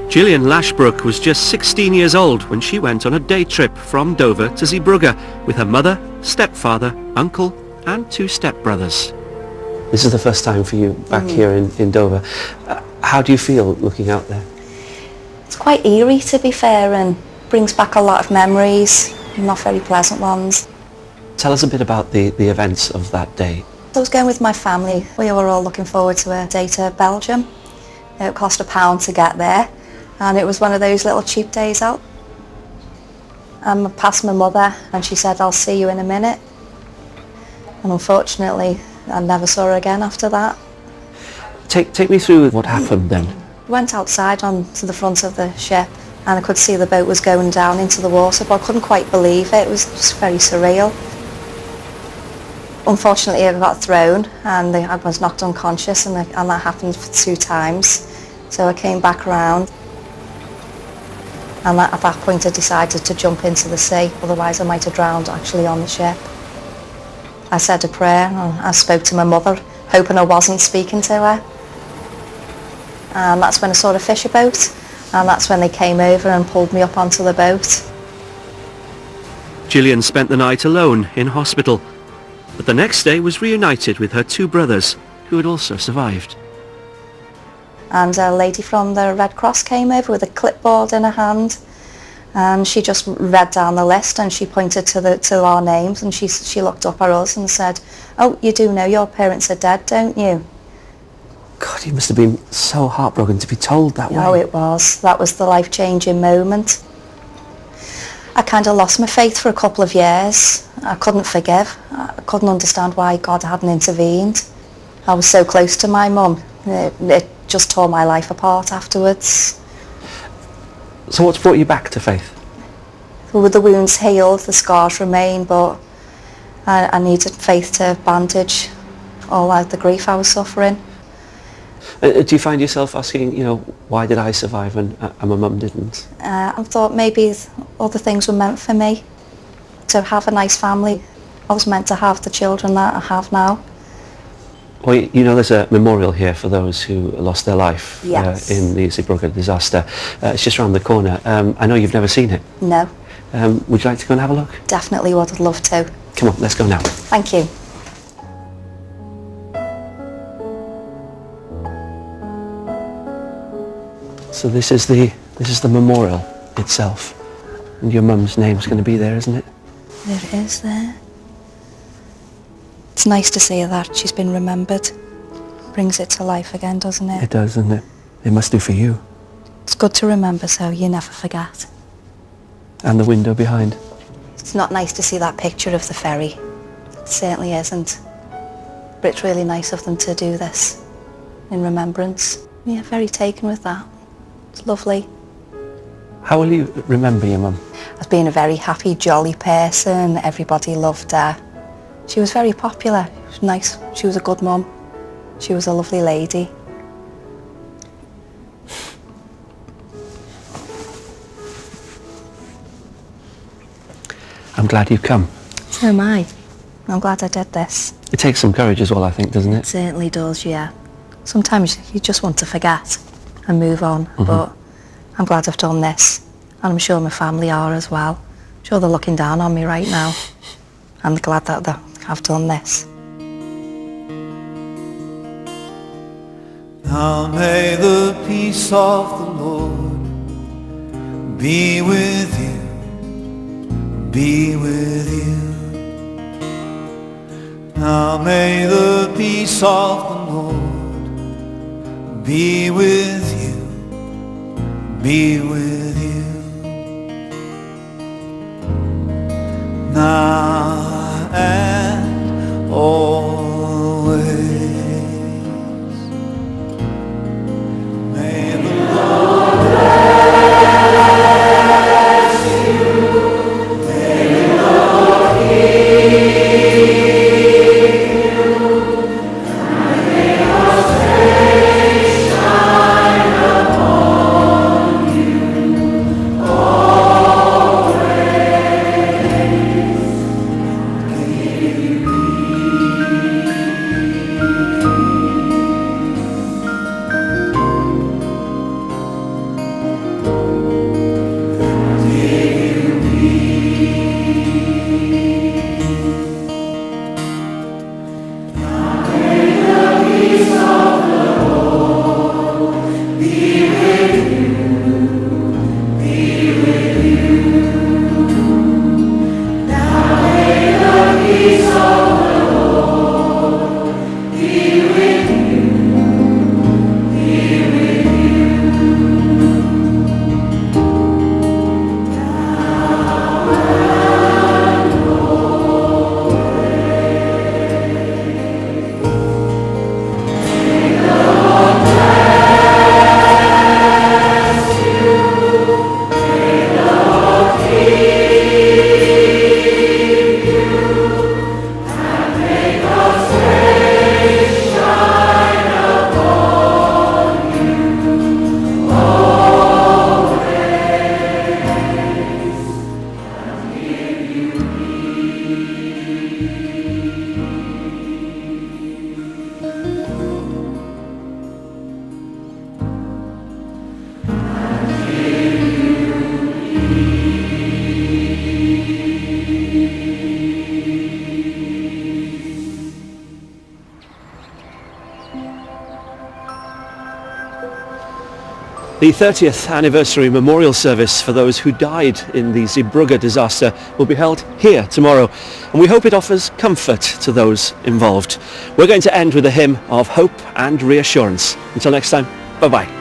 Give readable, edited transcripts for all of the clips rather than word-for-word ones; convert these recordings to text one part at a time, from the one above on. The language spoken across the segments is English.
Gillian Lashbrook was just 16 years old when she went on a day trip from Dover to Zeebrugge with her mother, stepfather, uncle and 2 stepbrothers. This is the first time for you back here in Dover. How do you feel looking out there? It's quite eerie, to be fair, and brings back a lot of memories, not very pleasant ones. Tell us a bit about the events of that day. I was going with my family. We were all looking forward to a day to Belgium. It cost £1 to get there, and it was one of those little cheap days out. I passed my mother and she said, "I'll see you in a minute." And unfortunately, I never saw her again after that. Take me through what happened then. I went outside onto the front of the ship and I could see the boat was going down into the water, but I couldn't quite believe it. It was just very surreal. Unfortunately, I got thrown and I was knocked unconscious, and that happened 2 times. So I came back around, and at that point I decided to jump into the sea, otherwise I might have drowned actually on the ship. I said a prayer and I spoke to my mother, hoping I wasn't speaking to her. And that's when I saw a fisher boat, and that's when they came over and pulled me up onto the boat. Gillian spent the night alone in hospital, but the next day was reunited with her 2 brothers who had also survived. And a lady from the Red Cross came over with a clipboard in her hand, and she just read down the list and she pointed to our names, and she looked up at us and said, "Oh, you do know your parents are dead, don't you?" God, you must have been so heartbroken to be told that way. Oh, it was. That was the life-changing moment. I kind of lost my faith for a couple of years. I couldn't forgive. I couldn't understand why God hadn't intervened. I was so close to my mum. It just tore my life apart afterwards. So what's brought you back to faith? With the wounds healed, the scars remain, but I needed faith to bandage all out the grief I was suffering. Do you find yourself asking, why did I survive and my mum didn't? I thought maybe other things were meant for me. To have a nice family. I was meant to have the children that I have now. Well, there's a memorial here for those who lost their life Yes. In the Zeebrugge disaster. It's just around the corner. I know you've never seen it. No. Would you like to go and have a look? Definitely would. I'd love to. Come on, let's go now. Thank you. So this is the memorial itself, and your mum's name's going to be there, isn't it? There it is there. It's nice to see that she's been remembered. Brings it to life again, doesn't it? It does, doesn't it? It must do for you. It's good to remember so you never forget. And the window behind. It's not nice to see that picture of the ferry. It certainly isn't. But it's really nice of them to do this in remembrance. Yeah, very taken with that. It's lovely. How will you remember your mum? As being a very happy, jolly person. Everybody loved her. She was very popular. She was nice. She was a good mum. She was a lovely lady. I'm glad you've come. So am I. I'm glad I did this. It takes some courage as well, I think, doesn't It it? certainly does, yeah. Sometimes you just want to forget and move on, but I'm glad I've done this. And I'm sure my family are as well. I'm sure they're looking down on me right now. I'm glad that I've done this. Now may the peace of the Lord be with you, be with you. Now may the peace of the Lord be with you, be with you. Now and always. May the Lord bless you. May the Lord keep you. And may God's face shine upon you. The 30th anniversary memorial service for those who died in the Zeebrugge disaster will be held here tomorrow, and we hope it offers comfort to those involved. We're going to end with a hymn of hope and reassurance. Until next time, bye-bye.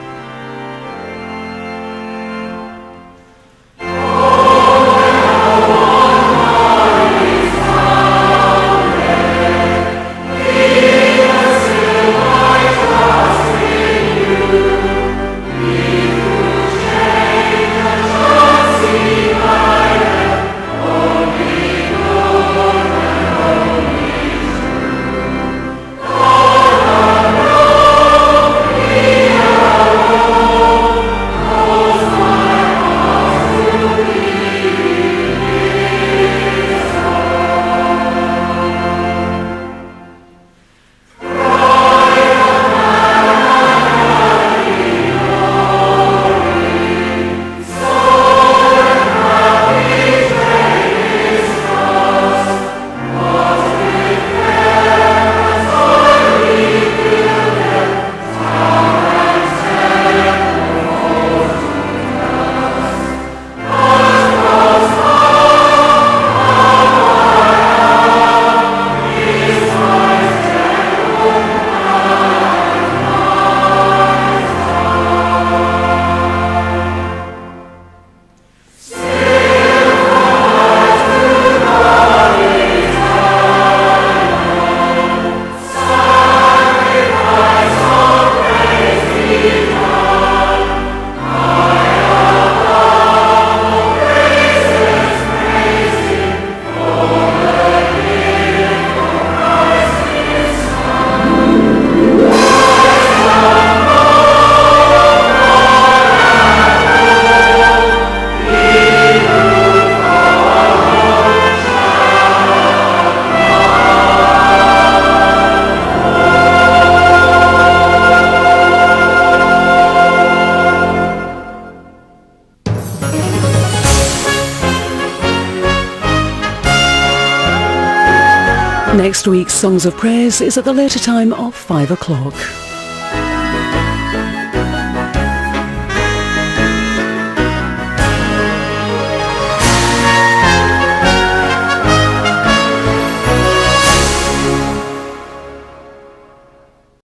Next week's Songs of Praise is at the later time of 5 o'clock.